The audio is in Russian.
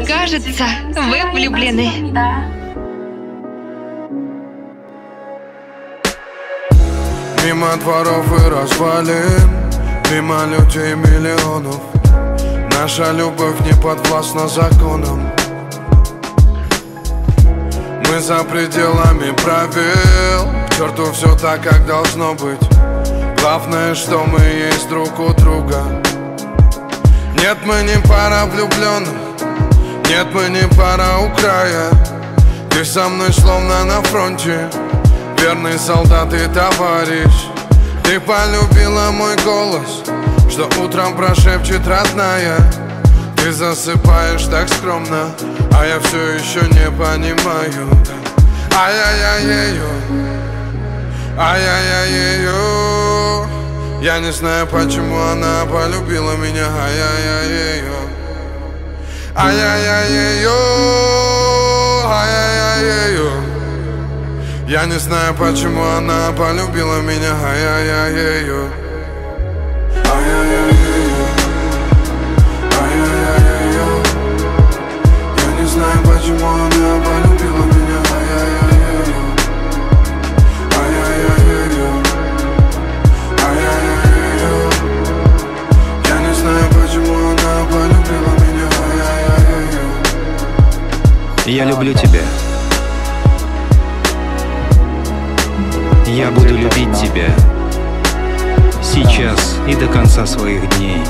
Кажется, вы влюблены. Мимо дворов и развалин, мимо людей миллионов, наша любовь не подвластна законам. Мы за пределами правил, к черту все так, как должно быть. Главное, что мы есть друг у друга. Нет, мы не пара влюбленных, нет, мы не пара у края. Ты со мной словно на фронте, верный солдат и товарищ. Ты полюбила мой голос, что утром прошепчет родная. Ты засыпаешь так скромно, а я все еще не понимаю. Ай-яй-яй-ею, ай-яй-яй-ею. Я не знаю, почему она полюбила меня. Ай-яй-яй-ею, ай-яй-яй-ею, ай-яй-яй-ею. Я не знаю, почему она полюбила меня. Ай-яй-яй-ею, ай-яй-яй-ею, ай-яй-яй-ею. Я не знаю, почему она полюбила меня. Ай-яй-яй-ею, ай-яй-яй-ею, ай-яй-яй-ею. Я не знаю, почему она полюбила меня. Ай-яй-яй-ею. Я люблю тебя. Я буду любить тебя сейчас и до конца своих дней.